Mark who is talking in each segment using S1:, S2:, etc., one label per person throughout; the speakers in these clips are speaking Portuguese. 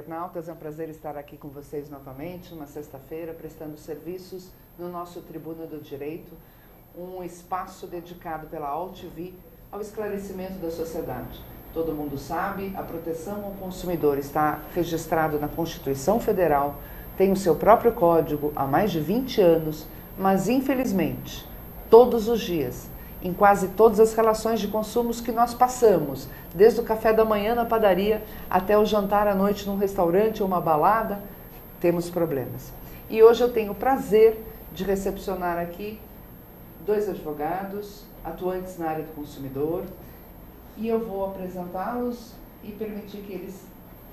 S1: internautas, é um prazer estar aqui com vocês novamente, numa sexta-feira, prestando serviços no nosso Tribuna do Direito, um espaço dedicado pela AltV ao esclarecimento da sociedade. Todo mundo sabe, a proteção ao consumidor está registrado na Constituição Federal, tem o seu próprio código há mais de 20 anos, mas infelizmente, todos os dias, em quase todas as relações de consumos que nós passamos, desde o café da manhã na padaria até o jantar à noite num restaurante ou uma balada, temos problemas. E hoje eu tenho o prazer de recepcionar aqui dois advogados atuantes na área do consumidor e eu vou apresentá-los e permitir que eles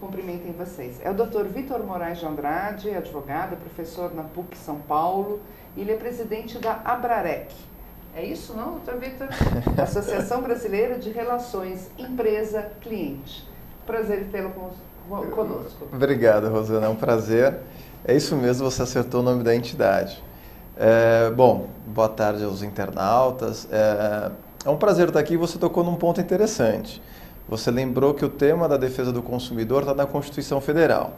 S1: cumprimentem vocês. É o Dr. Vitor Moraes de Andrade, advogado, professor na PUC São Paulo, e ele é presidente da Abrarec. É isso, não, doutor Vitor? Associação Brasileira de Relações Empresa-Cliente. Prazer tê-lo conosco.
S2: Obrigado, Rosana, é um prazer. É isso mesmo, você acertou o nome da entidade. Bom, boa tarde aos internautas. É um prazer estar aqui e você tocou num ponto interessante. Você lembrou que o tema da defesa do consumidor está na Constituição Federal.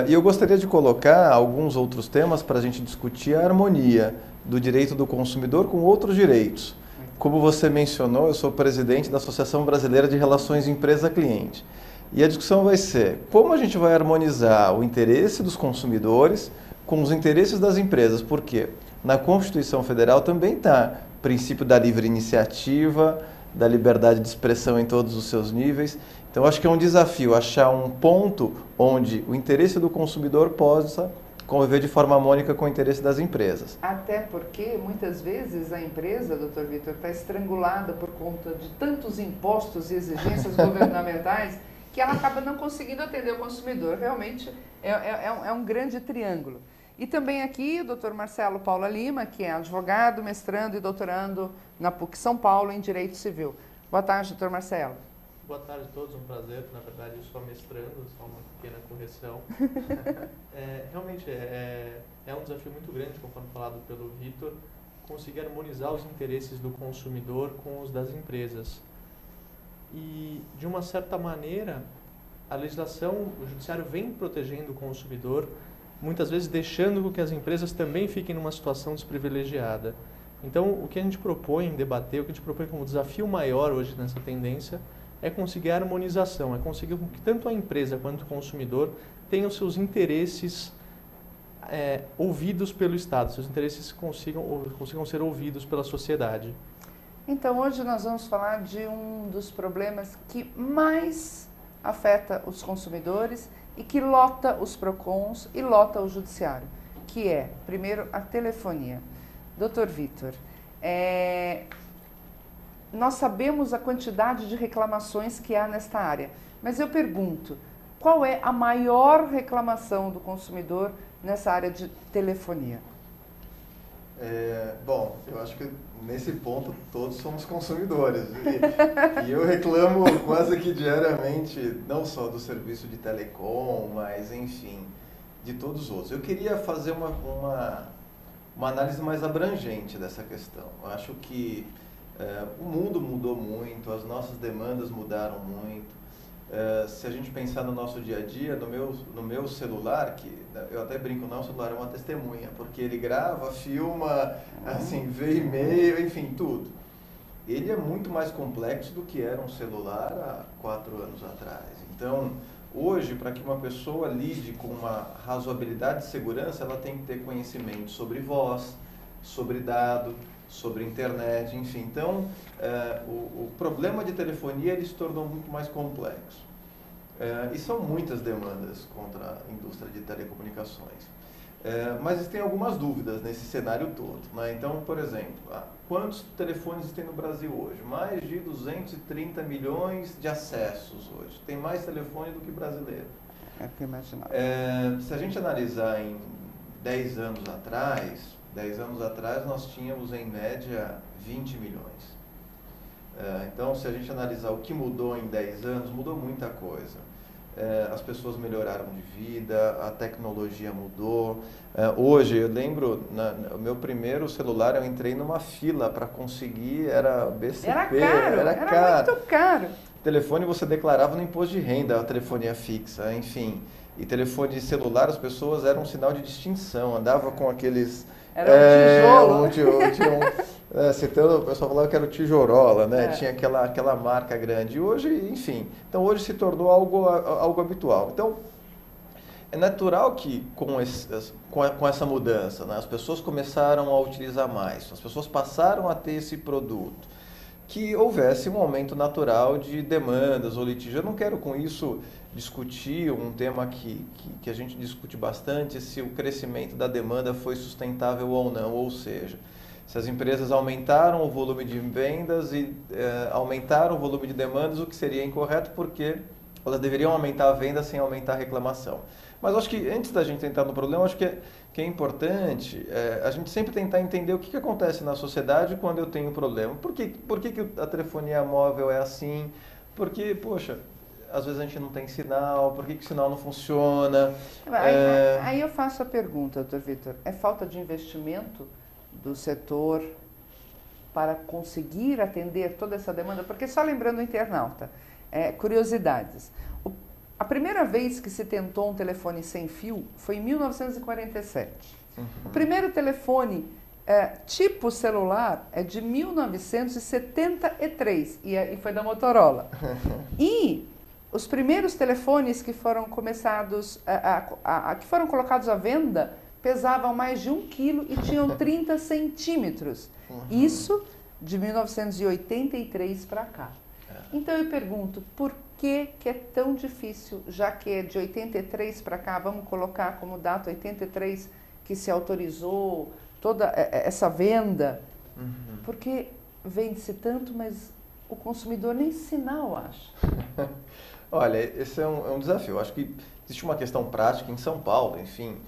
S2: E eu gostaria de colocar alguns outros temas para a gente discutir a harmonia do direito do consumidor com outros direitos. Como você mencionou, eu sou presidente da Associação Brasileira de Relações Empresa-Cliente. E a discussão vai ser como a gente vai harmonizar o interesse dos consumidores com os interesses das empresas. Por quê? Na Constituição Federal também está o princípio da livre iniciativa, da liberdade de expressão em todos os seus níveis. Então, acho que é um desafio achar um ponto onde o interesse do consumidor possa conviver de forma harmônica com o interesse das empresas.
S1: Até porque, muitas vezes, a empresa, doutor Vitor, está estrangulada por conta de tantos impostos e exigências governamentais que ela acaba não conseguindo atender o consumidor. Realmente, é um grande triângulo. E também aqui o doutor Marcelo Paula Lima, que é advogado, mestrando e doutorando na PUC São Paulo em Direito Civil. Boa tarde, doutor Marcelo.
S3: Boa tarde a todos, um prazer. Na verdade, eu sou mestrando, só uma pequena correção. Realmente, é um desafio muito grande, conforme falado pelo Vitor, conseguir harmonizar os interesses do consumidor com os das empresas. E, de uma certa maneira, a legislação, o judiciário vem protegendo o consumidor, muitas vezes deixando com que as empresas também fiquem numa situação desprivilegiada. Então, o que a gente propõe em debater, o que a gente propõe como desafio maior hoje nessa tendência, é conseguir a harmonização, é conseguir que tanto a empresa quanto o consumidor tenham seus interesses ouvidos pelo Estado, seus interesses consigam ser ouvidos pela sociedade.
S1: Então, hoje nós vamos falar de um dos problemas que mais afeta os consumidores e que lota os PROCONs e lota o judiciário, que é, primeiro, a telefonia. Doutor Vitor, nós sabemos a quantidade de reclamações que há nesta área, mas eu pergunto, qual é a maior reclamação do consumidor nessa área de telefonia?
S2: Bom, eu acho que nesse ponto todos somos consumidores e eu reclamo quase que diariamente, não só do serviço de telecom, mas enfim, de todos os outros. Eu queria fazer uma análise mais abrangente dessa questão. Eu acho que o mundo mudou muito, as nossas demandas mudaram muito. Se a gente pensar no nosso dia a dia, no meu celular, que eu até brinco, não, o celular é uma testemunha, porque ele grava, filma, assim, vê e-mail, enfim, tudo. Ele é muito mais complexo do que era um celular há 4 anos atrás. Então, hoje, para que uma pessoa lide com uma razoabilidade de segurança, ela tem que ter conhecimento sobre voz, sobre dado, sobre internet, enfim. Então, o problema de telefonia ele se tornou muito mais complexo. E são muitas demandas contra a indústria de telecomunicações. Mas existem algumas dúvidas nesse cenário todo, né? Então, por exemplo, quantos telefones tem no Brasil hoje? Mais de 230 milhões de acessos hoje. Tem mais telefone do que brasileiro.
S1: É que imaginava.
S2: Se a gente analisar em 10 anos atrás nós tínhamos em média 20 milhões. Então, se a gente analisar o que mudou em 10 anos, mudou muita coisa. As pessoas melhoraram de vida, a tecnologia mudou. Hoje, eu lembro, o meu primeiro celular, eu entrei numa fila para conseguir, era BCP.
S1: Era caro, era muito caro.
S2: telefone você declarava no imposto de renda, a telefonia fixa, enfim. E telefone celular, as pessoas eram um sinal de distinção, andava com aqueles...
S1: Era um tijolo.
S2: Citando, o pessoal falava que era o tijorola, né?
S1: É.
S2: Tinha aquela marca grande. E hoje, enfim, então hoje se tornou algo habitual. Então, é natural que com essa mudança, né, as pessoas começaram a utilizar mais, as pessoas passaram a ter esse produto, que houvesse um aumento natural de demandas ou litígio. Eu não quero com isso discutir um tema que a gente discute bastante, se o crescimento da demanda foi sustentável ou não, ou seja, se as empresas aumentaram o volume de vendas e aumentaram o volume de demandas, o que seria incorreto, porque elas deveriam aumentar a venda sem aumentar a reclamação. Mas acho que antes da gente entrar no problema, acho que é importante a gente sempre tentar entender o que acontece na sociedade quando eu tenho problema. Por que a telefonia móvel é assim? Porque, poxa, às vezes a gente não tem sinal, por que o sinal não funciona?
S1: Aí eu faço a pergunta, doutor Vitor, é falta de investimento do setor para conseguir atender toda essa demanda? Porque só lembrando o internauta, curiosidades. A primeira vez que se tentou um telefone sem fio foi em 1947. O primeiro telefone tipo celular é de 1973 e foi da Motorola. E os primeiros telefones que foram começados, que foram colocados à venda, pesavam mais de 1 quilo e tinham 30 centímetros. Isso de 1983 para cá. Então eu pergunto, por que é tão difícil, já que é de 83 para cá, vamos colocar como data 83, que se autorizou toda essa venda, porque vende-se tanto, mas o consumidor nem sinal acha.
S2: Olha, esse é um desafio. Acho que existe uma questão prática em São Paulo, enfim,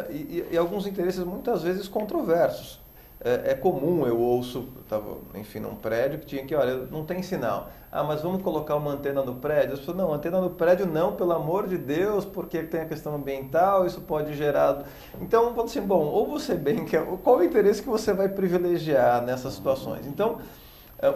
S2: e alguns interesses muitas vezes controversos. É comum, eu ouço, estava, enfim, num prédio que tinha que, olha, não tem sinal. Ah, mas vamos colocar uma antena no prédio? As pessoas, não, antena no prédio não, pelo amor de Deus, porque tem a questão ambiental, isso pode gerar... Então, vamos assim, bom, ou você bem quer, qual o interesse que você vai privilegiar nessas situações? Então,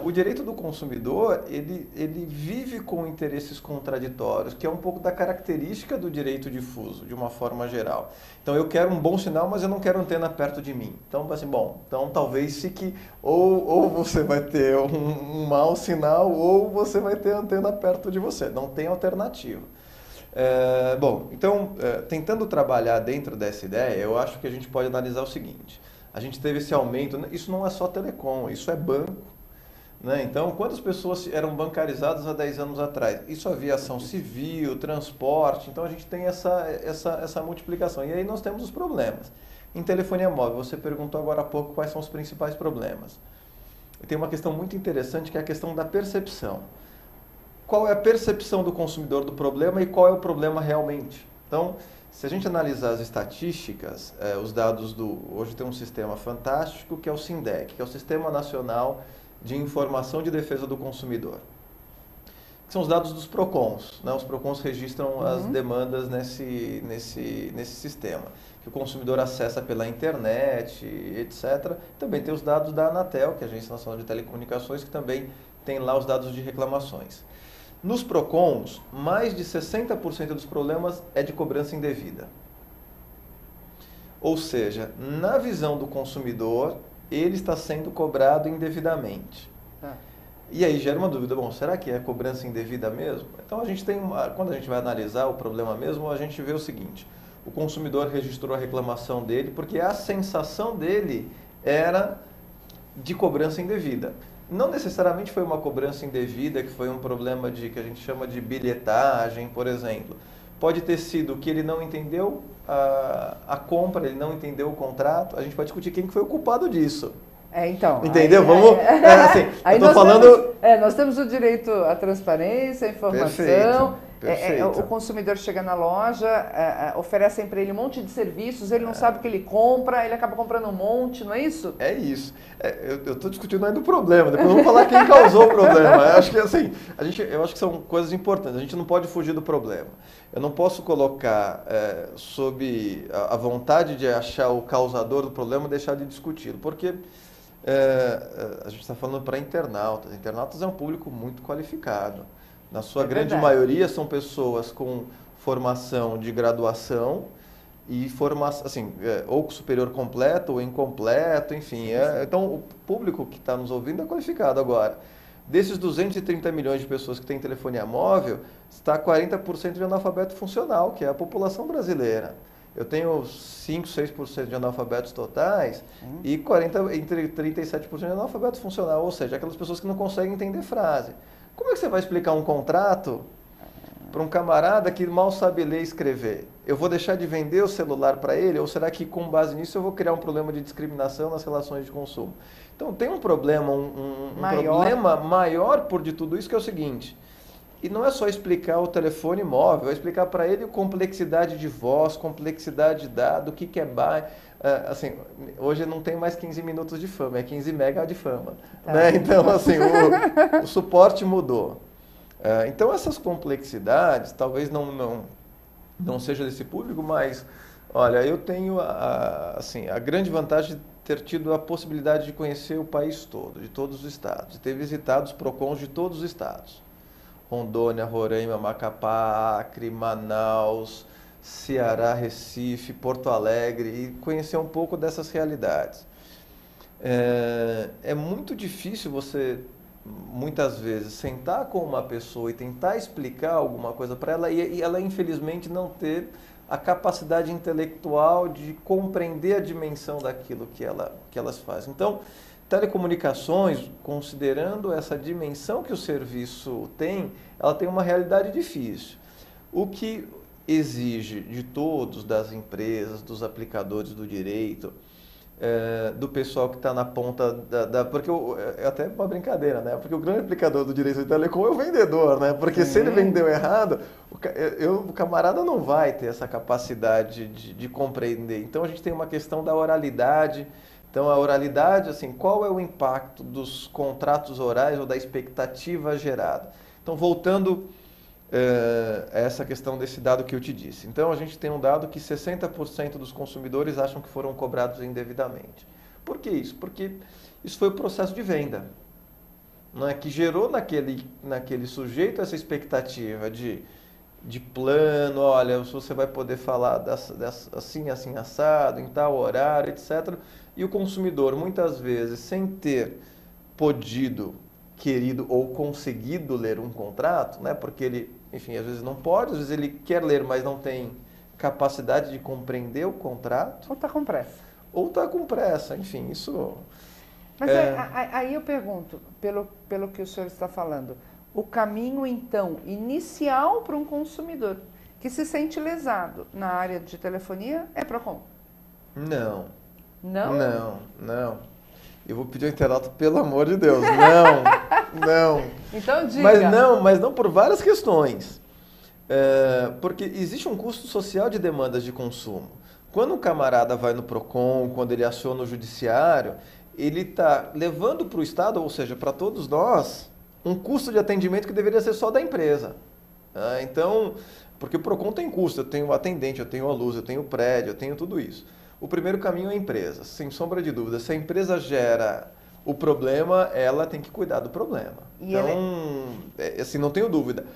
S2: o direito do consumidor, ele vive com interesses contraditórios, que é um pouco da característica do direito difuso, de uma forma geral. Então, eu quero um bom sinal, mas eu não quero antena perto de mim. Então, assim, bom, então talvez fique, ou você vai ter um mau sinal, ou você vai ter antena perto de você. Não tem alternativa. Bom, então, tentando trabalhar dentro dessa ideia, eu acho que a gente pode analisar o seguinte. A gente teve esse aumento, isso não é só telecom, isso é banco. Né? Então, quantas pessoas eram bancarizadas há 10 anos atrás? Isso aviação civil, transporte, então a gente tem essa multiplicação. E aí nós temos os problemas. Em telefonia móvel, você perguntou agora há pouco quais são os principais problemas. E tem uma questão muito interessante que é a questão da percepção. Qual é a percepção do consumidor do problema e qual é o problema realmente? Então, se a gente analisar as estatísticas, os dados hoje tem um sistema fantástico que é o SINDEC, que é o Sistema Nacional de Informação de Defesa do Consumidor. Que são os dados dos PROCONs, né? Os PROCONs registram as demandas nesse sistema, que o consumidor acessa pela internet, etc. Também tem os dados da Anatel, que é a Agência Nacional de Telecomunicações, que também tem lá os dados de reclamações. Nos PROCONs, mais de 60% dos problemas é de cobrança indevida. Ou seja, na visão do consumidor, ele está sendo cobrado indevidamente. E aí gera uma dúvida, bom, será que é cobrança indevida mesmo? Então quando a gente vai analisar o problema mesmo, a gente vê o seguinte, o consumidor registrou a reclamação dele porque a sensação dele era de cobrança indevida. Não necessariamente foi uma cobrança indevida, que foi um problema que a gente chama de bilhetagem, por exemplo. Pode ter sido que ele não entendeu a compra, ele não entendeu o contrato. A gente pode discutir quem foi o culpado disso.
S1: Então.
S2: Entendeu? Assim,
S1: aí
S2: eu tô falando...
S1: nós temos o direito à transparência, à informação.
S2: Perfeito.
S1: O consumidor chega na loja, oferecem para ele um monte de serviços, ele não sabe o que ele compra, ele acaba comprando um monte, não é isso?
S2: É isso. Eu estou discutindo ainda o problema, depois vamos falar quem causou o problema. Eu acho que assim, eu acho que são coisas importantes, a gente não pode fugir do problema. Eu não posso colocar sob a vontade de achar o causador do problema e deixar de discuti-lo, porque a gente está falando para internautas. Internautas é um público muito qualificado. Na sua grande maioria são pessoas com formação de graduação e formação, assim, ou superior completo ou incompleto, enfim. Então, o público que está nos ouvindo é qualificado agora. Desses 230 milhões de pessoas que têm telefonia móvel, está 40% de analfabeto funcional, que é a população brasileira. Eu tenho 5, 6% de analfabetos totais e entre 37% de analfabeto funcional, ou seja, aquelas pessoas que não conseguem entender frase. Como é que você vai explicar um contrato para um camarada que mal sabe ler e escrever? Eu vou deixar de vender o celular para ele, ou será que com base nisso eu vou criar um problema de discriminação nas relações de consumo? Então tem um problema, problema maior por de tudo isso, que é o seguinte: e não é só explicar o telefone móvel, é explicar para ele complexidade de voz, complexidade de dado, o que é baixo. Assim, hoje não tem mais 15 minutos de fama, é 15 mega de fama. Né? Então, assim, o suporte mudou. Então, essas complexidades, talvez não seja desse público, mas, olha, eu tenho assim, a grande vantagem de ter tido a possibilidade de conhecer o país todo, de todos os estados, de ter visitado os PROCONs de todos os estados. Rondônia, Roraima, Macapá, Acre, Manaus, Ceará, Recife, Porto Alegre, e conhecer um pouco dessas realidades. É muito difícil você, muitas vezes, sentar com uma pessoa e tentar explicar alguma coisa para ela e ela, infelizmente, não ter a capacidade intelectual de compreender a dimensão daquilo que elas fazem. Então, telecomunicações, considerando essa dimensão que o serviço tem, ela tem uma realidade difícil. O que exige de todos, das empresas, dos aplicadores do direito, do pessoal que está na ponta porque é até uma brincadeira, né? Porque o grande aplicador do direito de telecom é o vendedor, né? Porque se ele vendeu errado, o camarada não vai ter essa capacidade de compreender. Então a gente tem uma questão da oralidade. Então a oralidade, assim, qual é o impacto dos contratos orais ou da expectativa gerada? Então voltando a essa questão desse dado que eu te disse. Então a gente tem um dado que 60% dos consumidores acham que foram cobrados indevidamente. Por que isso? Porque isso foi o processo de venda, não é? Que gerou naquele sujeito essa expectativa de plano, olha, você vai poder falar assim, assim, assado, em tal horário, etc. E o consumidor, muitas vezes, sem ter podido, querido ou conseguido ler um contrato, né? Porque ele, enfim, às vezes não pode, às vezes ele quer ler, mas não tem capacidade de compreender o contrato.
S1: Ou está com pressa.
S2: Ou está com pressa, enfim, isso...
S1: Mas aí eu pergunto, pelo que o senhor está falando, o caminho, então, inicial para um consumidor que se sente lesado na área de telefonia é PROCON?
S2: Não.
S1: Não?
S2: Não. Eu vou pedir ao internauta, pelo amor de Deus, não.
S1: Então diga.
S2: Mas não por várias questões. Porque existe um custo social de demandas de consumo. Quando o camarada vai no PROCON, quando ele aciona o judiciário, ele está levando para o Estado, ou seja, para todos nós, um custo de atendimento que deveria ser só da empresa. Então, porque o PROCON tem custo, eu tenho o atendente, eu tenho a luz, eu tenho o prédio, eu tenho tudo isso. O primeiro caminho é a empresa, sem sombra de dúvida. Se a empresa gera o problema, ela tem que cuidar do problema. Assim, não tenho dúvida.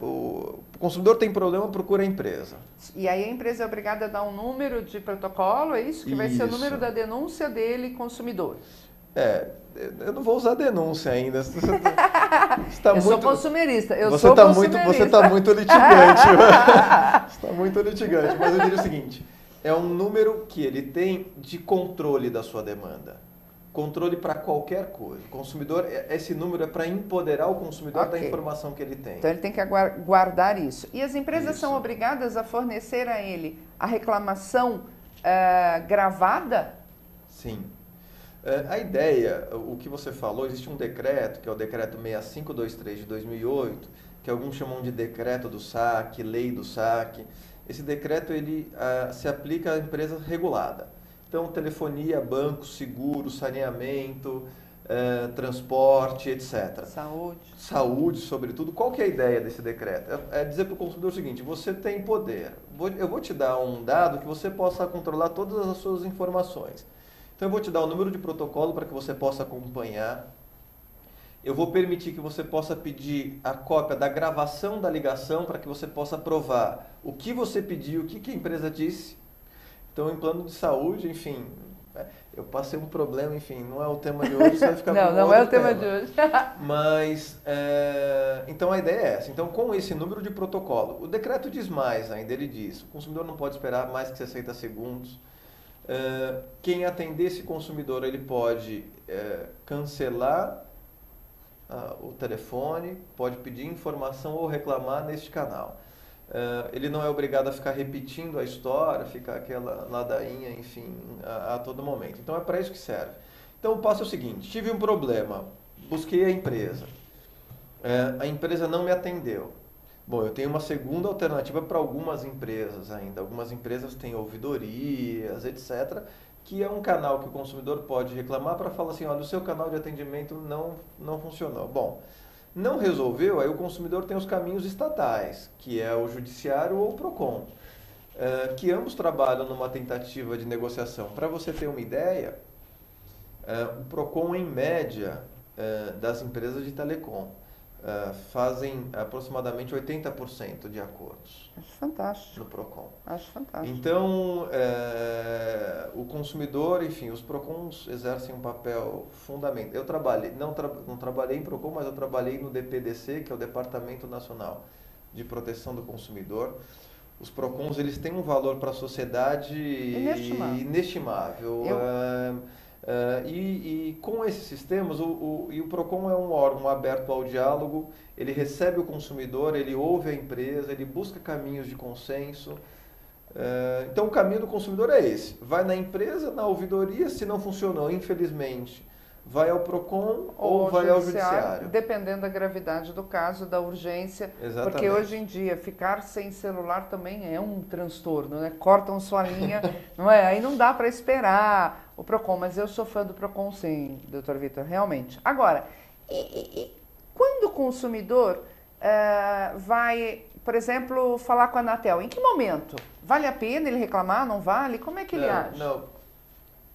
S2: O consumidor tem problema, procura a empresa.
S1: E aí a empresa é obrigada a dar um número de protocolo, é isso? Que vai ser o número da denúncia dele, consumidor.
S2: Eu não vou usar denúncia ainda. Você
S1: sou consumerista.
S2: Você está muito litigante. Você está muito litigante. Mas eu diria o seguinte, é um número que ele tem de controle da sua demanda. Controle para qualquer coisa. O consumidor, esse número é para empoderar o consumidor da informação que ele tem.
S1: Então ele tem que guardar isso. E as empresas são obrigadas a fornecer a ele a reclamação gravada?
S2: Sim. A ideia, o que você falou, existe um decreto, que é o decreto 6523 de 2008, que alguns chamam de decreto do saque, lei do saque. Esse decreto ele se aplica à empresa regulada. Então, telefonia, banco, seguro, saneamento, transporte, etc. Saúde, sobretudo. Qual que é a ideia desse decreto? É dizer para o consumidor o seguinte, você tem poder. Eu vou te dar um dado que você possa controlar todas as suas informações. Então, eu vou te dar o número de protocolo para que você possa acompanhar. eu vou permitir que você possa pedir a cópia da gravação da ligação para que você possa provar o que você pediu, o que a empresa disse. Então, em plano de saúde, enfim, eu passei um problema, enfim, não é o tema de hoje, você vai ficar com
S1: não é o tema de hoje.
S2: Mas, então a ideia é essa. Então, com esse número de protocolo, o decreto diz mais ainda, ele diz, o consumidor não pode esperar mais que 60 segundos. Quem atender esse consumidor, ele pode cancelar o telefone, pode pedir informação ou reclamar neste canal. Ele não é obrigado a ficar repetindo a história, ficar aquela ladainha, enfim, a todo momento. Então é para isso que serve. Então o passo é o seguinte, tive um problema, busquei a empresa não me atendeu. Bom, eu tenho uma segunda alternativa para algumas empresas ainda. Algumas empresas têm ouvidorias, etc., que é um canal que o consumidor pode reclamar para falar assim, olha, o seu canal de atendimento não funcionou. Bom, não resolveu, aí o consumidor tem os caminhos estatais, que é o judiciário ou o PROCON, que ambos trabalham numa tentativa de negociação. Para você ter uma ideia, o PROCON, em média, das empresas de telecom, fazem aproximadamente 80% de acordos.
S1: Acho fantástico.
S2: No PROCON.
S1: Acho fantástico.
S2: Então, o consumidor, enfim, os PROCONs exercem um papel fundamental. Eu trabalhei, não trabalhei em PROCON, mas eu trabalhei no DPDC, que é o Departamento Nacional de Proteção do Consumidor. Os PROCONs, eles têm um valor para a sociedade inestimável. E com esses sistemas, o PROCON é um órgão aberto ao diálogo, ele recebe o consumidor, ele ouve a empresa, ele busca caminhos de consenso. Então o caminho do consumidor é esse, vai na empresa, na ouvidoria, se não funcionou, infelizmente, vai ao PROCON ou vai ao judiciário.
S1: Dependendo da gravidade do caso, da urgência.
S2: Exatamente.
S1: Porque hoje em dia, ficar sem celular também é um transtorno, né? Cortam sua linha, não é? Aí não dá para esperar o PROCON, mas eu sou fã do PROCON sim, doutor Vitor, realmente. Agora, quando o consumidor vai, por exemplo, falar com a Anatel, em que momento? Vale a pena ele reclamar, não vale? Como é que ele age?
S2: Não.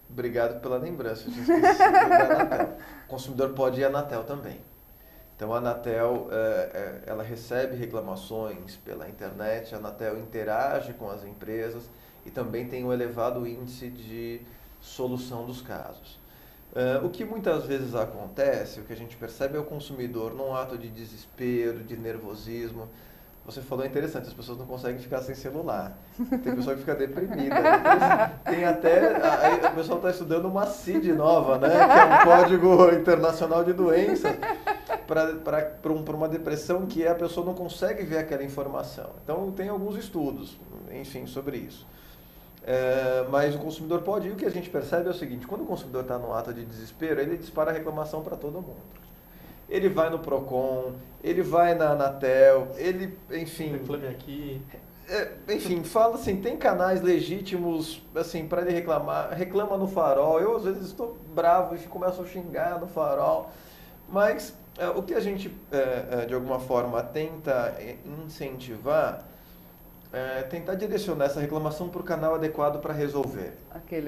S2: Obrigado pela lembrança, eu tinha esquecido da Anatel. O consumidor pode ir à Anatel também. Então a Anatel, ela recebe reclamações pela internet, a Anatel interage com as empresas e também tem um elevado índice de solução dos casos. O que muitas vezes acontece, o que a gente percebe é o consumidor num ato de desespero, de nervosismo. Você falou interessante, as pessoas não conseguem ficar sem celular. Tem pessoa que fica deprimida. Tem até, aí o pessoal está estudando uma CID nova, né? Que é um código internacional de doenças para uma depressão que a pessoa não consegue ver aquela informação. Então tem alguns estudos, enfim, sobre isso. Mas o consumidor pode ir. O que a gente percebe é o seguinte, quando o consumidor está num ato de desespero, ele dispara a reclamação para todo mundo. Ele vai no PROCON, ele vai na Anatel, ele, enfim...
S3: Reclame aqui.
S2: Enfim, fala assim, tem canais legítimos, assim, para ele reclamar. Reclama no Farol. Eu, às vezes, estou bravo e começo a xingar no Farol. Mas o que a gente, de alguma forma, tenta incentivar... tentar direcionar essa reclamação para o canal adequado para resolver.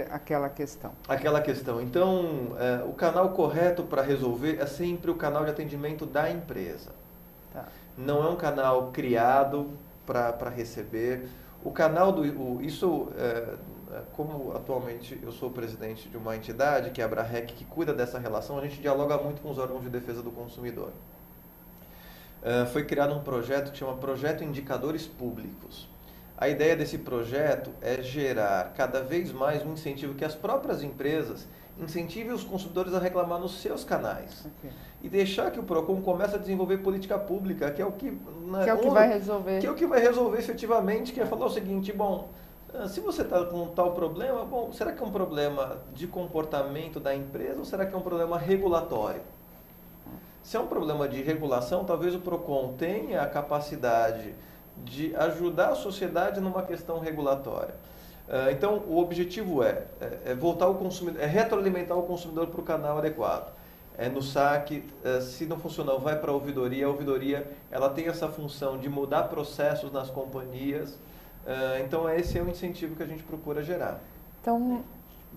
S1: Aquela questão.
S2: Aquela questão. Então, o canal correto para resolver é sempre o canal de atendimento da empresa.
S1: Tá.
S2: Não é um canal criado para receber. O canal como atualmente eu sou presidente de uma entidade, que é a Abrarec, que cuida dessa relação, a gente dialoga muito com os órgãos de defesa do consumidor. Foi criado um projeto que chama Projeto Indicadores Públicos. A ideia desse projeto é gerar cada vez mais um incentivo que as próprias empresas incentivem os consumidores a reclamar nos seus canais. Okay. E deixar que o PROCON comece a desenvolver política pública, que é o que...
S1: que é o que vai resolver.
S2: Que é o que vai resolver efetivamente, que é falar o seguinte, bom, se você está com tal problema, bom, será que é um problema de comportamento da empresa ou será que é um problema regulatório? Se é um problema de regulação, talvez o PROCON tenha a capacidade de ajudar a sociedade numa questão regulatória. Então, o objetivo é voltar o consumidor, retroalimentar o consumidor para o canal adequado. No saque, se não funcionar, vai para a ouvidoria. A ouvidoria ela tem essa função de mudar processos nas companhias. Então, esse é o incentivo que a gente procura gerar.
S1: Então,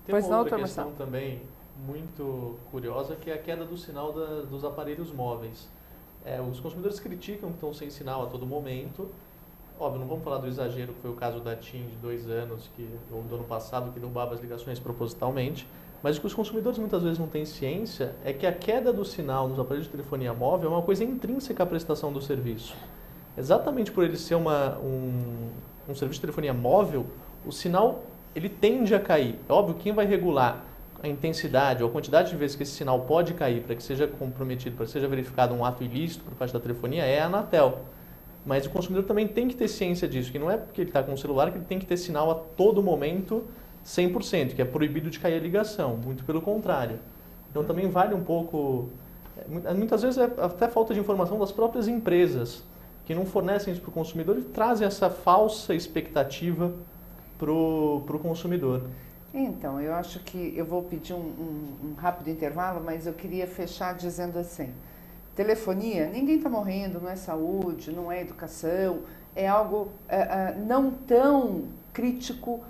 S3: tem uma outra questão também muito curiosa, que é a queda do sinal dos aparelhos móveis. Os consumidores criticam que estão sem sinal a todo momento. Óbvio, não vamos falar do exagero, que foi o caso da TIM de 2 anos, ou do ano passado, que derrubava as ligações propositalmente. Mas o que os consumidores muitas vezes não têm ciência é que a queda do sinal nos aparelhos de telefonia móvel é uma coisa intrínseca à prestação do serviço. Exatamente por ele ser um serviço de telefonia móvel, o sinal ele tende a cair. É óbvio, quem vai regular a intensidade ou a quantidade de vezes que esse sinal pode cair para que seja comprometido, para que seja verificado um ato ilícito por parte da telefonia, é a Anatel. Mas o consumidor também tem que ter ciência disso, que não é porque ele está com o celular que ele tem que ter sinal a todo momento 100%, que é proibido de cair a ligação, muito pelo contrário. Então também vale um pouco, muitas vezes é até falta de informação das próprias empresas, que não fornecem isso para o consumidor e trazem essa falsa expectativa para o consumidor.
S1: Então, eu acho que eu vou pedir um rápido intervalo, mas eu queria fechar dizendo assim, telefonia, ninguém está morrendo, não é saúde, não é educação, é algo não tão crítico,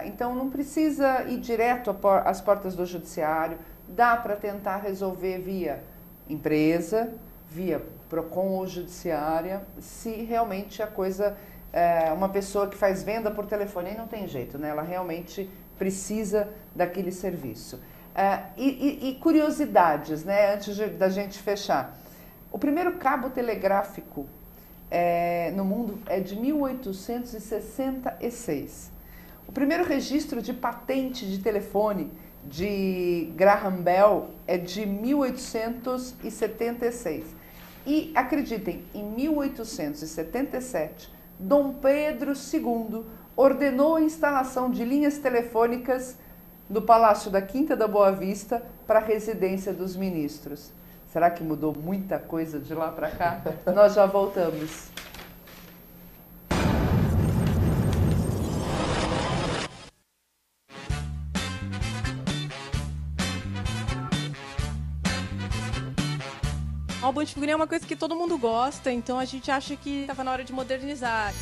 S1: então não precisa ir direto às portas do judiciário, dá para tentar resolver via empresa, via PROCON ou judiciária, se realmente a coisa, uma pessoa que faz venda por telefone não tem jeito, né? Ela realmente precisa daquele serviço. E curiosidades, né? Antes da gente fechar. O primeiro cabo telegráfico no mundo é de 1866. O primeiro registro de patente de telefone de Graham Bell é de 1876. E, acreditem, em 1877, Dom Pedro II ordenou a instalação de linhas telefônicas do Palácio da Quinta da Boa Vista para a residência dos ministros. Será que mudou muita coisa de lá para cá? Nós já voltamos.
S4: O álbum de figurinha é uma coisa que todo mundo gosta, então a gente acha que estava na hora de modernizar.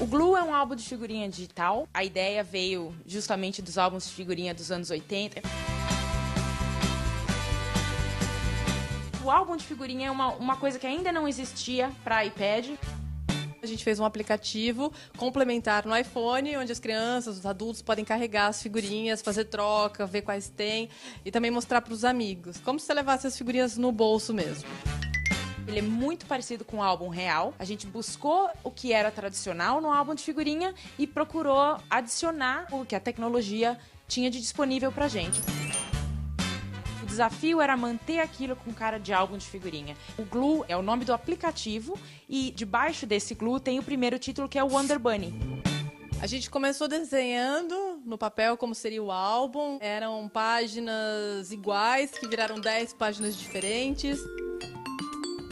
S5: O Glue é um álbum de figurinha digital. A ideia veio justamente dos álbuns de figurinha dos anos 80. O álbum de figurinha é uma coisa que ainda não existia para iPad.
S4: A gente fez um aplicativo complementar no iPhone, onde as crianças, os adultos podem carregar as figurinhas, fazer troca, ver quais tem e também mostrar para os amigos. Como se você levasse as figurinhas no bolso mesmo.
S5: Ele é muito parecido com o álbum real. A gente buscou o que era tradicional no álbum de figurinha e procurou adicionar o que a tecnologia tinha de disponível pra gente. O desafio era manter aquilo com cara de álbum de figurinha. O Glue é o nome do aplicativo e debaixo desse Glue tem o primeiro título, que é o Wonder Bunny.
S4: A gente começou desenhando no papel como seria o álbum. Eram páginas iguais que viraram 10 páginas diferentes.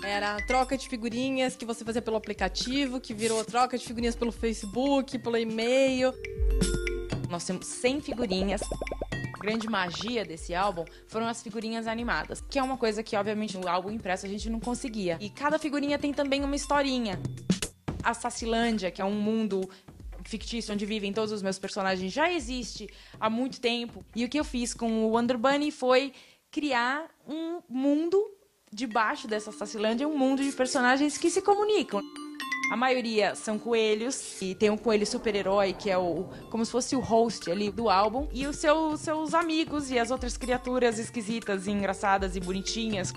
S4: Era troca de figurinhas que você fazia pelo aplicativo, que virou troca de figurinhas pelo Facebook, pelo e-mail.
S5: Nós temos 100 figurinhas. A grande magia desse álbum foram as figurinhas animadas, que é uma coisa que, obviamente, no álbum impresso a gente não conseguia. E cada figurinha tem também uma historinha. A Sacilândia, que é um mundo fictício onde vivem todos os meus personagens, já existe há muito tempo. E o que eu fiz com o Wonder Bunny foi criar um mundo debaixo dessa Sacilândia, um mundo de personagens que se comunicam. A maioria são coelhos, e tem um coelho super-herói, que é como se fosse o host ali do álbum, e os seus amigos e as outras criaturas esquisitas, e engraçadas e bonitinhas.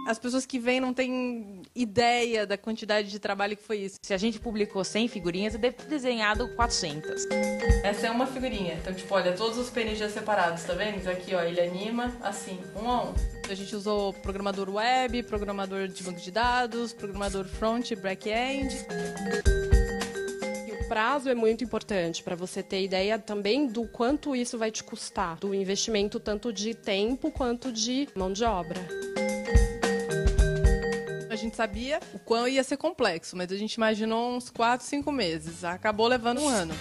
S4: As pessoas que vêm não têm ideia da quantidade de trabalho que foi isso.
S5: Se a gente publicou 100 figurinhas, eu devo ter desenhado 400.
S4: Essa é uma figurinha. Então, tipo, olha, todos os PNGs separados, tá vendo? Aqui, ó, ele anima assim, um a um. A gente usou programador web, programador de banco de dados, programador front e back-end.
S6: O prazo é muito importante para você ter ideia também do quanto isso vai te custar, do investimento tanto de tempo quanto de mão de obra.
S4: A gente sabia o quão ia ser complexo, mas a gente imaginou uns 4, 5 meses. Acabou levando um ano.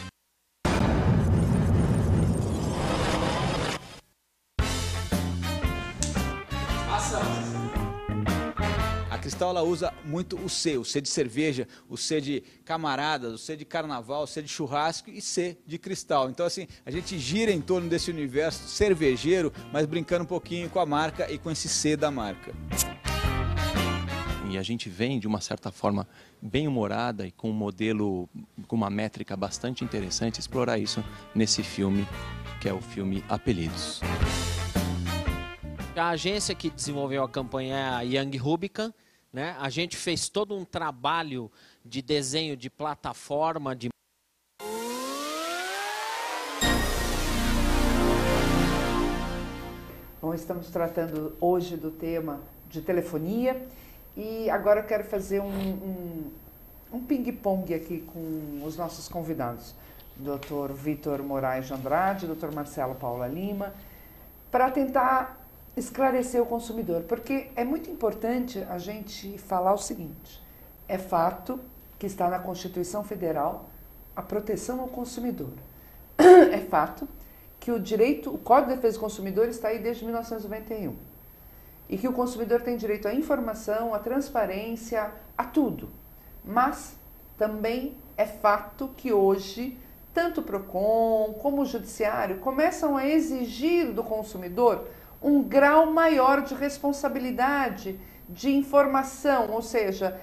S7: Cristal ela usa muito o C de cerveja, o C de camaradas, o C de carnaval, o C de churrasco e C de cristal. Então assim, a gente gira em torno desse universo cervejeiro, mas brincando um pouquinho com a marca e com esse C da marca.
S8: E a gente vem de uma certa forma bem humorada e com um modelo, com uma métrica bastante interessante, explorar isso nesse filme, que é o filme Apelidos.
S9: A agência que desenvolveu a campanha é a Young Rubicon, né? A gente fez todo um trabalho de desenho de plataforma, de
S1: Bom, estamos tratando hoje do tema de telefonia e agora eu quero fazer um ping-pong aqui com os nossos convidados, Dr. Vitor Moraes de Andrade, Dr. Marcelo Paula Lima, para tentar esclarecer o consumidor, porque é muito importante a gente falar o seguinte: é fato que está na Constituição Federal a proteção ao consumidor. É fato que o Código de Defesa do Consumidor está aí desde 1991 e que o consumidor tem direito à informação, à transparência, a tudo. Mas também é fato que hoje tanto o PROCON como o Judiciário começam a exigir do consumidor um grau maior de responsabilidade, de informação, ou seja,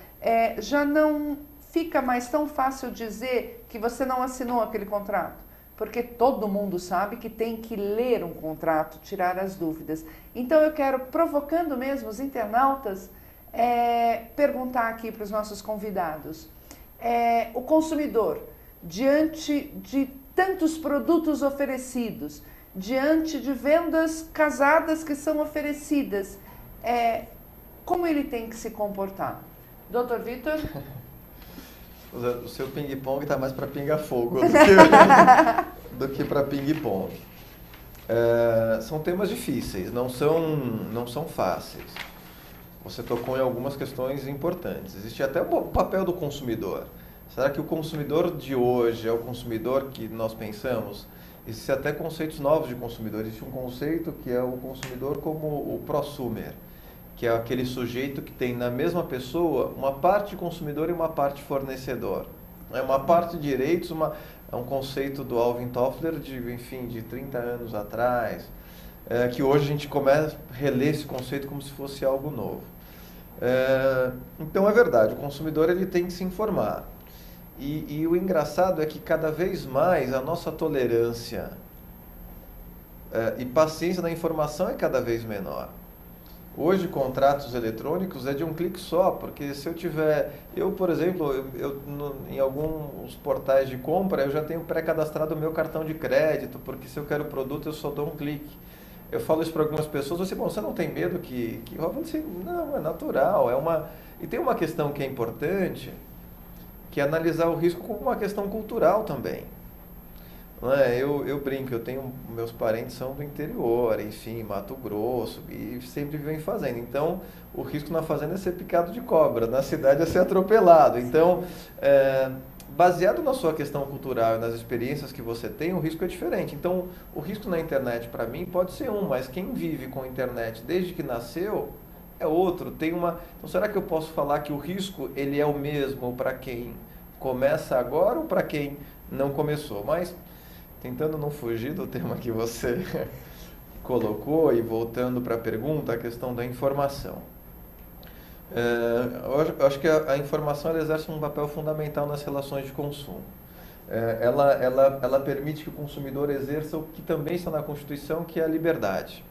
S1: já não fica mais tão fácil dizer que você não assinou aquele contrato, porque todo mundo sabe que tem que ler um contrato, tirar as dúvidas. Então eu quero, provocando mesmo os internautas, perguntar aqui para os nossos convidados, o consumidor, diante de tantos produtos oferecidos, diante de vendas casadas que são oferecidas, como ele tem que se comportar? Doutor Vitor?
S2: O seu ping-pong está mais para pinga-fogo do que para ping-pong. São temas difíceis, não são fáceis. Você tocou em algumas questões importantes. Existe até o papel do consumidor. Será que o consumidor de hoje é o consumidor que nós pensamos? Existem até conceitos novos de consumidor. Existe um conceito que é o consumidor como o prosumer, que é aquele sujeito que tem na mesma pessoa uma parte consumidor e uma parte fornecedor. É uma parte de direitos, é um conceito do Alvin Toffler de 30 anos atrás, que hoje a gente começa a reler esse conceito como se fosse algo novo. Então é verdade, o consumidor ele tem que se informar. E o engraçado é que cada vez mais a nossa tolerância e paciência na informação é cada vez menor. Hoje, contratos eletrônicos é de um clique só, porque se eu, por exemplo, em alguns portais de compra, eu já tenho pré-cadastrado o meu cartão de crédito, porque se eu quero o produto, eu só dou um clique. Eu falo isso para algumas pessoas, você não tem medo que eu falo assim, não, é natural, E tem uma questão que é importante, que é analisar o risco como uma questão cultural também. Não é? Eu brinco, meus parentes são do interior, enfim, Mato Grosso, e sempre vivem fazenda. Então, o risco na fazenda é ser picado de cobra, na cidade é ser atropelado. Então, baseado na sua questão cultural e nas experiências que você tem, o risco é diferente. Então, o risco na internet, para mim, pode ser mas quem vive com a internet desde que nasceu é outro. Então, será que eu posso falar que o risco ele é o mesmo para quem começa agora ou para quem não começou? Mas, tentando não fugir do tema que você colocou e voltando para a pergunta, a questão da informação. Eu acho que a informação ela exerce um papel fundamental nas relações de consumo. Ela permite que o consumidor exerça o que também está na Constituição, que é a liberdade.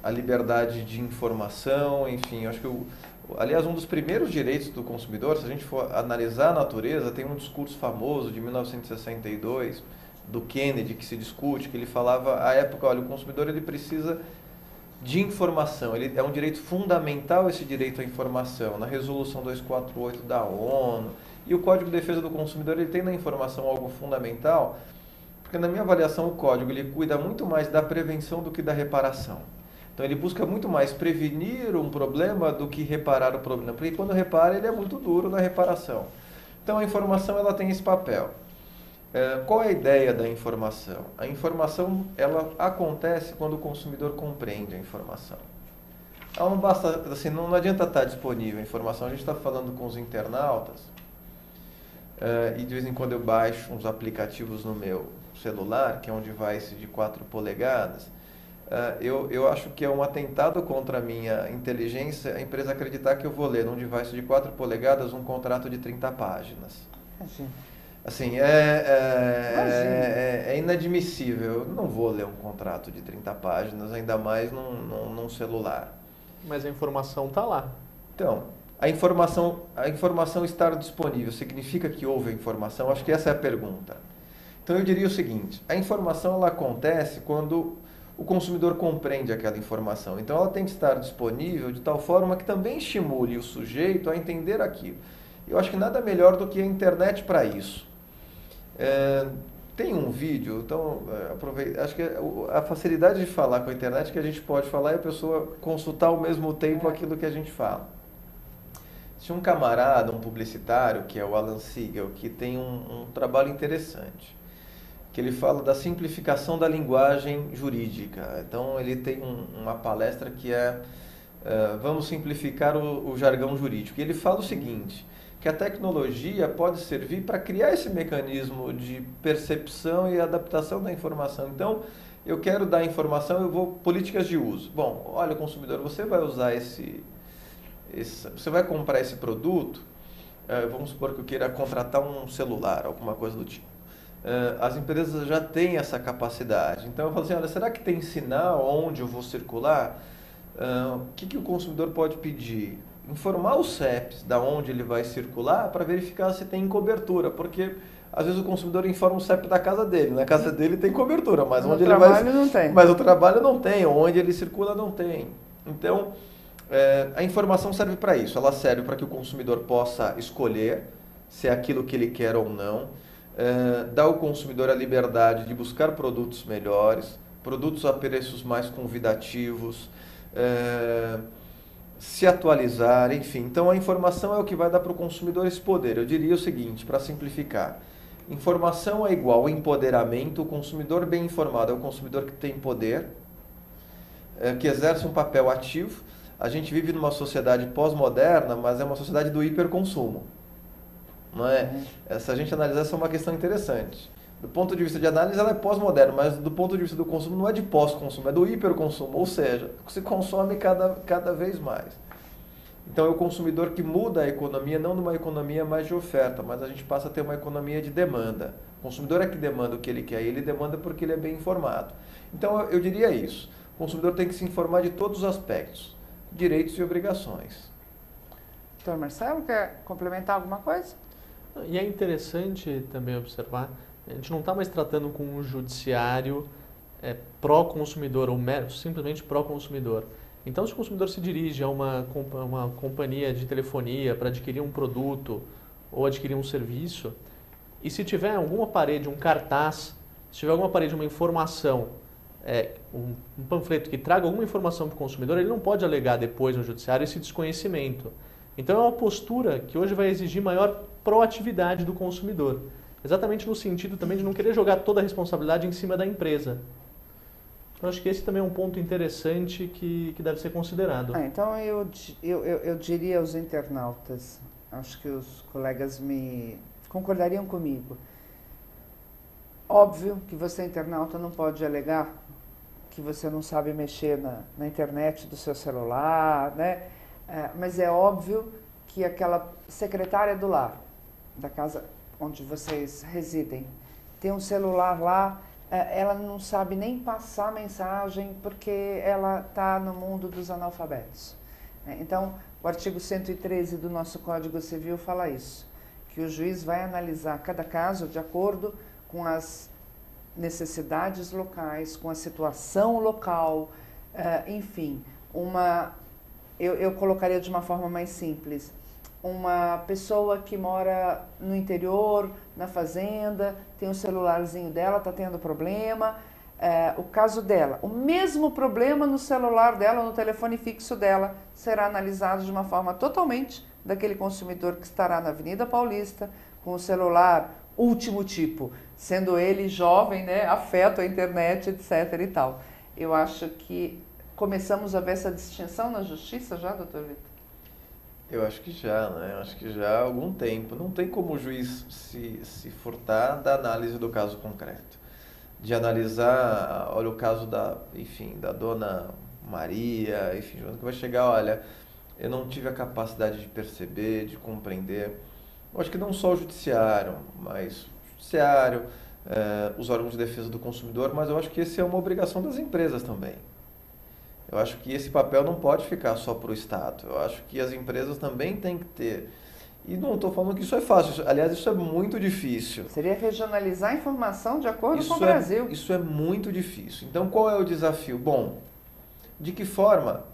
S2: A liberdade de informação, enfim, eu acho que aliás, um dos primeiros direitos do consumidor, se a gente for analisar a natureza, tem um discurso famoso de 1962 do Kennedy que se discute, que ele falava à época, olha, o consumidor ele precisa de informação, é um direito fundamental esse direito à informação, na resolução 248 da ONU, e o Código de Defesa do Consumidor ele tem na informação algo fundamental, porque na minha avaliação o Código ele cuida muito mais da prevenção do que da reparação. Então ele busca muito mais prevenir um problema do que reparar o problema, porque quando repara ele é muito duro na reparação. Então a informação ela tem esse papel. Qual é a ideia da informação? A informação ela acontece quando o consumidor compreende a informação. Não basta, assim, não adianta estar disponível a informação. A gente está falando com os internautas e de vez em quando eu baixo uns aplicativos no meu celular, que é um device de 4 polegadas. Eu acho que é um atentado contra a minha inteligência a empresa acreditar que eu vou ler num device de 4 polegadas um contrato de 30 páginas. Assim, é inadmissível. Eu não vou ler um contrato de 30 páginas, ainda mais num celular.
S3: Mas a informação está lá.
S2: Então, a informação estar disponível significa que houve a informação? Acho que essa é a pergunta. Então eu diria o seguinte, a informação ela acontece quando o consumidor compreende aquela informação. Então ela tem que estar disponível de tal forma que também estimule o sujeito a entender aquilo. Eu acho que nada melhor do que a internet para isso. Tem um vídeo, então aproveita, acho que a facilidade de falar com a internet que a gente pode falar e a pessoa consultar ao mesmo tempo aquilo que a gente fala. Tinha um camarada, um publicitário, que é o Alan Siegel, que tem um trabalho interessante, que ele fala da simplificação da linguagem jurídica. Então ele tem uma palestra que vamos simplificar o jargão jurídico. E ele fala o seguinte, que a tecnologia pode servir para criar esse mecanismo de percepção e adaptação da informação. Então, eu quero dar informação, eu vou políticas de uso. Bom, olha, consumidor, você vai usar você vai comprar esse produto, vamos supor que eu queira contratar um celular, alguma coisa do tipo. As empresas já têm essa capacidade. Então, eu falo assim, olha, será que tem sinal onde eu vou circular? O que o consumidor pode pedir? Informar os CEPs da onde ele vai circular para verificar se tem cobertura, porque às vezes o consumidor informa o CEP da casa dele, na casa dele tem cobertura, mas onde ele vai,
S1: não tem.
S2: Mas o trabalho não tem, onde ele circula não tem. Então, a informação serve para isso, ela serve para que o consumidor possa escolher se é aquilo que ele quer ou não, dá ao consumidor a liberdade de buscar produtos melhores, produtos a preços mais convidativos, se atualizar, enfim. Então a informação é o que vai dar para o consumidor esse poder. Eu diria o seguinte, para simplificar, informação é igual a empoderamento, o consumidor bem informado é o consumidor que tem poder, que exerce um papel ativo. A gente vive numa sociedade pós-moderna, mas é uma sociedade do hiperconsumo. Não é? Se a gente analisar, essa é uma questão interessante. Do ponto de vista de análise, ela é pós-moderna, mas do ponto de vista do consumo, não é de pós-consumo, é do hiperconsumo, ou seja, se consome cada vez mais. Então, é o consumidor que muda a economia, não numa economia mais de oferta, mas a gente passa a ter uma economia de demanda. O consumidor é que demanda o que ele quer, e ele demanda porque ele é bem informado. Então, eu diria isso. O consumidor tem que se informar de todos os aspectos, direitos e obrigações.
S1: Doutor Marcelo, quer complementar alguma coisa?
S3: E é interessante também observar, a gente não está mais tratando com um judiciário pró-consumidor ou simplesmente pró-consumidor. Então, se o consumidor se dirige a uma companhia de telefonia para adquirir um produto ou adquirir um serviço, e se tiver alguma parede, um cartaz, se tiver alguma parede, uma informação, um panfleto que traga alguma informação para o consumidor, ele não pode alegar depois no judiciário esse desconhecimento. Então, é uma postura que hoje vai exigir maior proatividade do consumidor. Exatamente no sentido também de não querer jogar toda a responsabilidade em cima da empresa. Eu acho que esse também é um ponto interessante que deve ser considerado.
S1: Então, eu diria aos internautas, acho que os colegas concordariam comigo. Óbvio que você, internauta, não pode alegar que você não sabe mexer na internet do seu celular, né? Mas é óbvio que aquela secretária do lar, da casa onde vocês residem, tem um celular lá, ela não sabe nem passar mensagem porque ela está no mundo dos analfabetos. Então, o artigo 113 do nosso Código Civil fala isso, que o juiz vai analisar cada caso de acordo com as necessidades locais, com a situação local, enfim, eu colocaria de uma forma mais simples. Uma pessoa que mora no interior, na fazenda, tem um celularzinho dela, está tendo problema, o caso dela, o mesmo problema no celular dela, no telefone fixo dela, será analisado de uma forma totalmente daquele consumidor que estará na Avenida Paulista, com o celular último tipo, sendo ele jovem, né, afeto à internet, etc. e tal. Eu acho que começamos a ver essa distinção na justiça já, doutor Vitor?
S2: Eu acho que já, né? Eu acho que já há algum tempo. Não tem como o juiz se furtar da análise do caso concreto. De analisar, olha o caso da dona Maria, enfim, que vai chegar, olha, eu não tive a capacidade de perceber, de compreender. Eu acho que não só o judiciário, mas o judiciário, os órgãos de defesa do consumidor, mas eu acho que essa é uma obrigação das empresas também. Eu acho que esse papel não pode ficar só para o Estado. Eu acho que as empresas também têm que ter. E não estou falando que isso é fácil. Aliás, isso é muito difícil.
S1: Seria regionalizar a informação de acordo com o Brasil.
S2: Isso é muito difícil. Então, qual é o desafio? Bom, de que forma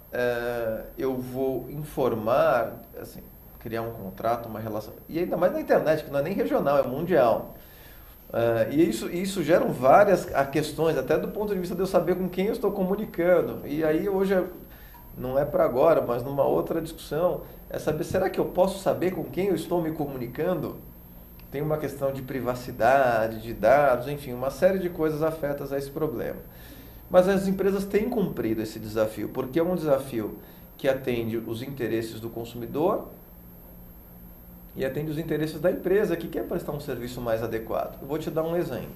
S2: eu vou informar, assim, criar um contrato, uma relação... E ainda mais na internet, que não é nem regional, é mundial. E isso geram várias questões, até do ponto de vista de eu saber com quem eu estou comunicando. E aí hoje, não é para agora, mas numa outra discussão, é saber, será que eu posso saber com quem eu estou me comunicando? Tem uma questão de privacidade, de dados, enfim, uma série de coisas afetas a esse problema. Mas as empresas têm cumprido esse desafio, porque é um desafio que atende os interesses do consumidor e atende os interesses da empresa que quer prestar um serviço mais adequado. Eu vou te dar um exemplo.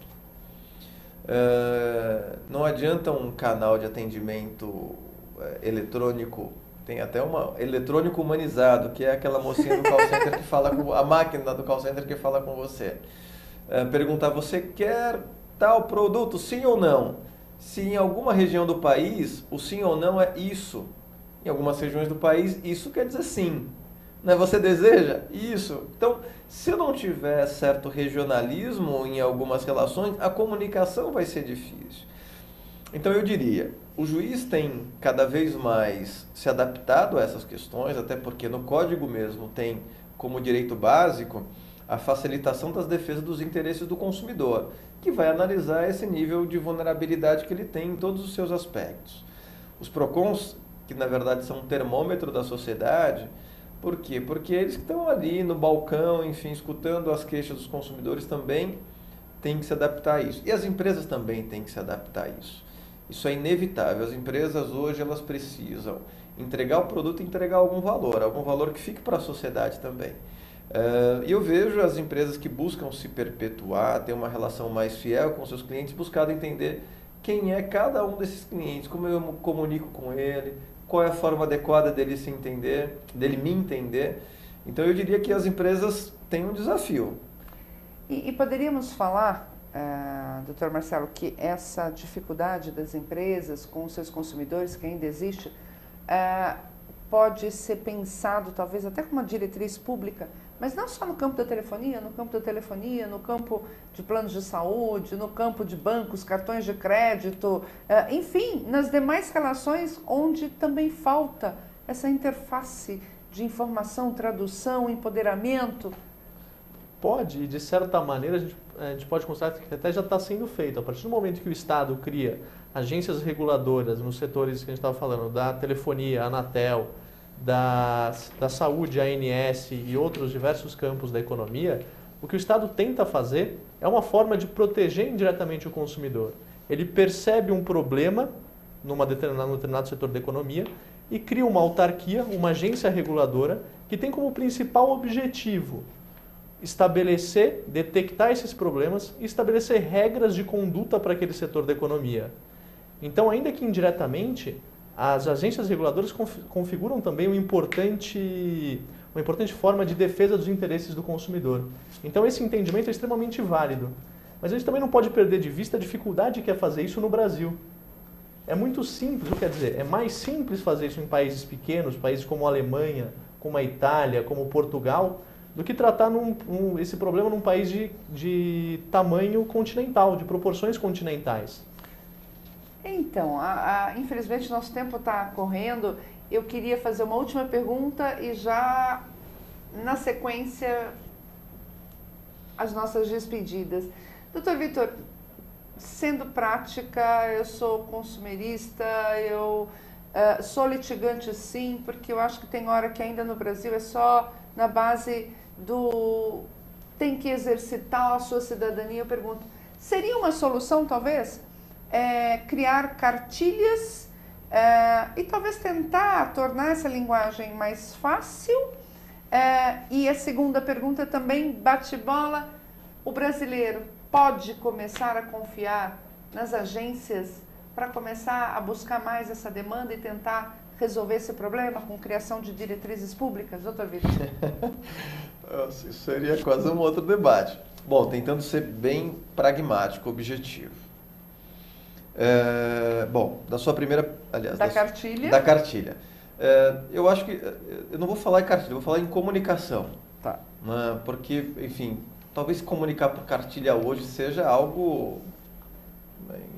S2: Não adianta um canal de atendimento eletrônico, tem até eletrônico humanizado, que é aquela mocinha do call center que fala com a máquina do call center que fala com você. Perguntar, você quer tal produto, sim ou não? Se em alguma região do país o sim ou não é isso, em algumas regiões do país isso quer dizer sim. Né? Você deseja? Isso. Então, se eu não tiver certo regionalismo em algumas relações, a comunicação vai ser difícil. Então, eu diria, o juiz tem cada vez mais se adaptado a essas questões, até porque no Código mesmo tem como direito básico a facilitação das defesas dos interesses do consumidor, que vai analisar esse nível de vulnerabilidade que ele tem em todos os seus aspectos. Os PROCONs, que na verdade são um termômetro da sociedade, por quê? Porque eles que estão ali no balcão, enfim, escutando as queixas dos consumidores também têm que se adaptar a isso. E as empresas também têm que se adaptar a isso. Isso é inevitável. As empresas hoje elas precisam entregar o produto e entregar algum valor que fique para a sociedade também. E eu vejo as empresas que buscam se perpetuar, ter uma relação mais fiel com seus clientes, buscando entender quem é cada um desses clientes, como eu comunico com ele, qual é a forma adequada dele se entender, dele me entender. Então eu diria que as empresas têm um desafio.
S1: E poderíamos falar, doutor Marcelo, que essa dificuldade das empresas com os seus consumidores, que ainda existe, pode ser pensado talvez até como uma diretriz pública, mas não só no campo da telefonia, no campo de planos de saúde, no campo de bancos, cartões de crédito, enfim, nas demais relações onde também falta essa interface de informação, tradução, empoderamento.
S3: Pode, e de certa maneira a gente pode constatar que até já está sendo feito. A partir do momento que o Estado cria agências reguladoras nos setores que a gente estava falando, da telefonia, a Anatel, da saúde, a ANS e outros diversos campos da economia, o que o Estado tenta fazer é uma forma de proteger indiretamente o consumidor. Ele percebe um problema num determinado setor da economia e cria uma autarquia, uma agência reguladora, que tem como principal objetivo estabelecer, detectar esses problemas e estabelecer regras de conduta para aquele setor da economia. Então, ainda que indiretamente, as agências reguladoras configuram também uma importante forma de defesa dos interesses do consumidor. Então, esse entendimento é extremamente válido. Mas a gente também não pode perder de vista a dificuldade que é fazer isso no Brasil. É muito simples, quer dizer, é mais simples fazer isso em países pequenos, países como a Alemanha, como a Itália, como Portugal, do que tratar esse problema num país de tamanho continental, de proporções continentais.
S1: Então, infelizmente nosso tempo está correndo. Eu queria fazer uma última pergunta e já, na sequência, as nossas despedidas. Doutor Vitor, sendo prática, eu sou consumerista, eu sou litigante sim, porque eu acho que tem hora que ainda no Brasil é só na base do tem que exercitar a sua cidadania. Eu pergunto, seria uma solução talvez criar cartilhas e talvez tentar tornar essa linguagem mais fácil. E a segunda pergunta também, bate-bola, o brasileiro pode começar a confiar nas agências para começar a buscar mais essa demanda e tentar resolver esse problema com criação de diretrizes públicas, doutor Vitor?
S2: Isso seria quase um outro debate. Bom, tentando ser bem pragmático, objetivo. Bom, da sua primeira... Aliás,
S1: cartilha?
S2: Da cartilha. Eu acho que... Eu não vou falar em cartilha, eu vou falar em comunicação.
S1: Tá.
S2: Né? Porque, enfim, talvez comunicar por cartilha hoje seja algo...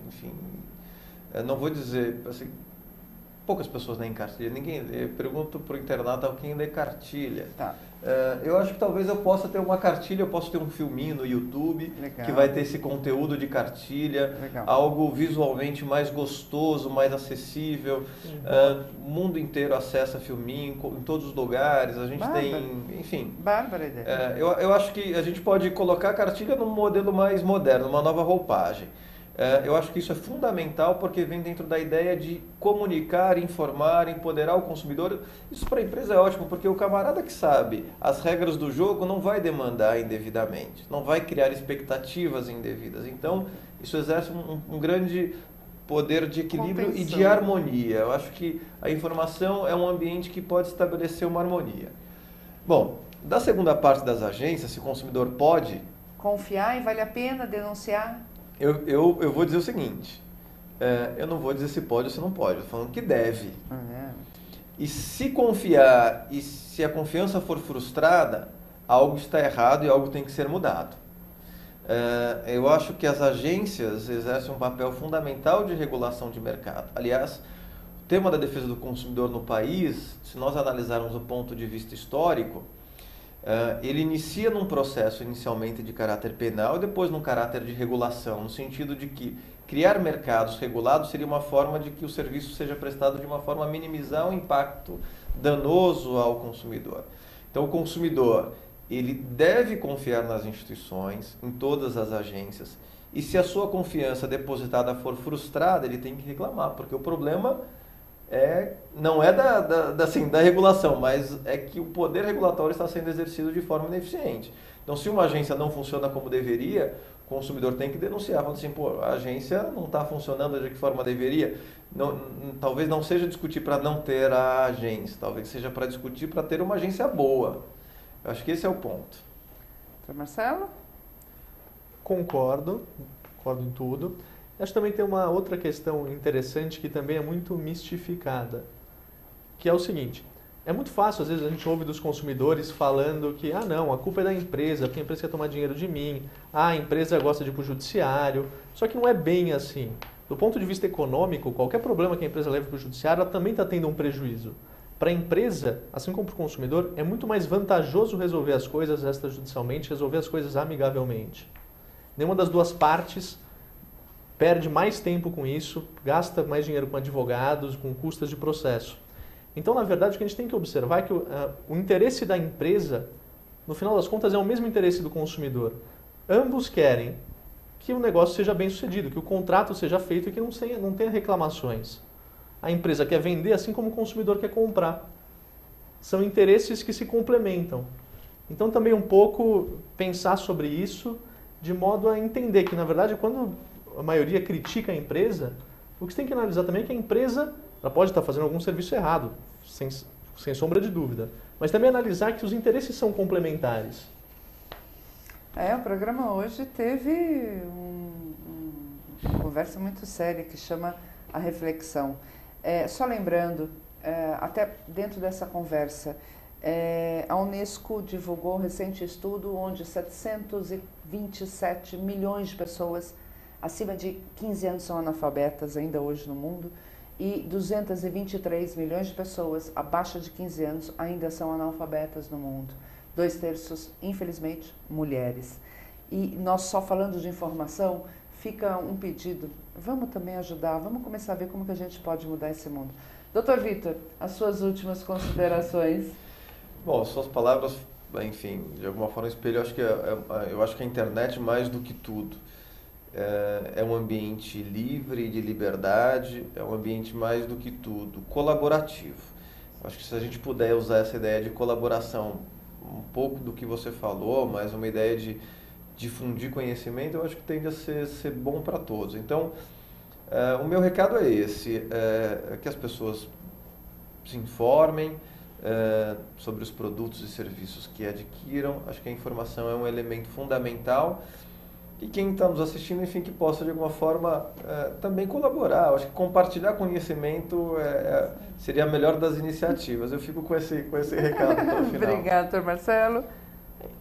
S2: Enfim, não vou dizer... Assim, poucas pessoas leem cartilha. Eu pergunto para o internauta quem lê cartilha.
S1: Tá.
S2: Eu acho que talvez eu possa ter uma cartilha, eu posso ter um filminho no YouTube.
S1: Legal.
S2: Que vai ter esse conteúdo de cartilha,
S1: Legal.
S2: Algo visualmente mais gostoso, mais acessível. O mundo inteiro acessa filminho em todos os lugares. A gente tem, enfim.
S1: Bárbara ideia.
S2: Eu acho que a gente pode colocar a cartilha num modelo mais moderno, uma nova roupagem. Eu acho que isso é fundamental porque vem dentro da ideia de comunicar, informar, empoderar o consumidor. Isso para a empresa é ótimo, porque o camarada que sabe as regras do jogo não vai demandar indevidamente, não vai criar expectativas indevidas. Então, isso exerce um grande poder de equilíbrio e de harmonia. Eu acho que a informação é um ambiente que pode estabelecer uma harmonia. Bom, da segunda parte das agências, se o consumidor pode...
S1: Confiar e vale a pena denunciar?
S2: Eu vou dizer o seguinte, eu não vou dizer se pode ou se não pode, eu estou falando que deve. E se confiar e se a confiança for frustrada, algo está errado e algo tem que ser mudado. Eu acho que as agências exercem um papel fundamental de regulação de mercado. Aliás, o tema da defesa do consumidor no país, se nós analisarmos do ponto de vista histórico, ele inicia num processo inicialmente de caráter penal e depois num caráter de regulação, no sentido de que criar mercados regulados seria uma forma de que o serviço seja prestado de uma forma a minimizar o impacto danoso ao consumidor. Então o consumidor, ele deve confiar nas instituições, em todas as agências, e se a sua confiança depositada for frustrada, ele tem que reclamar, porque o problema não é da regulação, mas é que o poder regulatório está sendo exercido de forma ineficiente. Então, se uma agência não funciona como deveria, o consumidor tem que denunciar, falando assim, a agência não está funcionando de que forma deveria. Talvez não seja discutir para não ter a agência, talvez seja para discutir para ter uma agência boa. Eu acho que esse é o ponto.
S1: Doutor Marcelo?
S3: Concordo em tudo. Acho que também tem uma outra questão interessante que também é muito mistificada, que é o seguinte, é muito fácil, às vezes a gente ouve dos consumidores falando que, não, a culpa é da empresa, porque a empresa quer tomar dinheiro de mim, a empresa gosta de ir para o judiciário, só que não é bem assim. Do ponto de vista econômico, qualquer problema que a empresa leve para o judiciário, ela também está tendo um prejuízo. Para a empresa, assim como para o consumidor, é muito mais vantajoso resolver as coisas extrajudicialmente, resolver as coisas amigavelmente. Nenhuma das duas partes perde mais tempo com isso, gasta mais dinheiro com advogados, com custas de processo. Então, na verdade, o que a gente tem que observar é que o interesse da empresa, no final das contas, é o mesmo interesse do consumidor. Ambos querem que o negócio seja bem sucedido, que o contrato seja feito e que não tenha reclamações. A empresa quer vender assim como o consumidor quer comprar. São interesses que se complementam. Então, também um pouco pensar sobre isso de modo a entender que, na verdade, quando a maioria critica a empresa, o que você tem que analisar também é que a empresa ela pode estar fazendo algum serviço errado, sem sombra de dúvida. Mas também analisar que os interesses são complementares.
S1: O programa hoje teve uma conversa muito séria que chama a reflexão. Só lembrando, até dentro dessa conversa, a Unesco divulgou um recente estudo onde 727 milhões de pessoas acima de 15 anos são analfabetas ainda hoje no mundo e 223 milhões de pessoas abaixo de 15 anos ainda são analfabetas no mundo. 2/3, infelizmente, mulheres. E nós só falando de informação, fica um pedido. Vamos também ajudar, vamos começar a ver como que a gente pode mudar esse mundo. Doutor Vitor, as suas últimas considerações.
S2: Bom, suas palavras, enfim, de alguma forma espelho, eu acho que a internet mais do que tudo. é um ambiente livre de liberdade, é um ambiente mais do que tudo colaborativo. Acho que se a gente puder usar essa ideia de colaboração, um pouco do que você falou, mas uma ideia de difundir conhecimento, eu acho que tende a ser bom para todos. Então, o meu recado é esse, que as pessoas se informem sobre os produtos e serviços que adquiram. Acho que a informação é um elemento fundamental. E quem está nos assistindo, enfim, que possa de alguma forma também colaborar. Eu acho que compartilhar conhecimento seria a melhor das iniciativas. Eu fico com esse recado para o final.
S1: Obrigada, doutor Marcelo.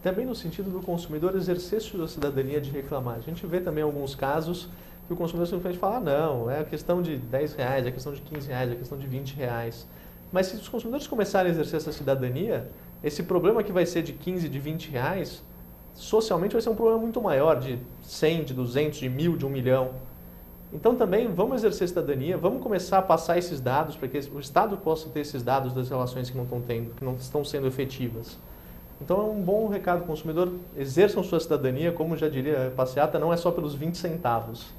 S3: Também no sentido do consumidor exercer sua cidadania de reclamar. A gente vê também alguns casos que o consumidor simplesmente fala, não, é a questão de R$10, é a questão de R$15, é a questão de R$20. Mas se os consumidores começarem a exercer essa cidadania, esse problema que vai ser de R$15, de R$20, socialmente vai ser um problema muito maior, de 100, de 200, de 1.000, de 1 milhão. Então também vamos exercer cidadania, vamos começar a passar esses dados para que o Estado possa ter esses dados das relações que não estão tendo, que não estão sendo efetivas. Então é um bom recado, consumidor, exerçam sua cidadania, como já diria a passeata, não é só pelos 20 centavos.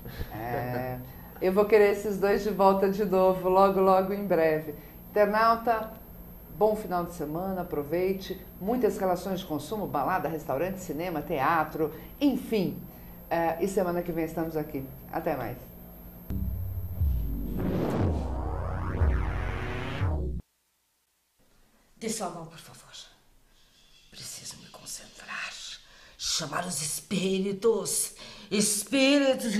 S1: Eu vou querer esses dois de volta de novo, logo, logo em breve. Internauta, bom final de semana, aproveite. Muitas relações de consumo, balada, restaurante, cinema, teatro, enfim. E semana que vem estamos aqui. Até mais.
S10: Dê sua mão, por favor. Preciso me concentrar. Chamar os espíritos. Espíritos.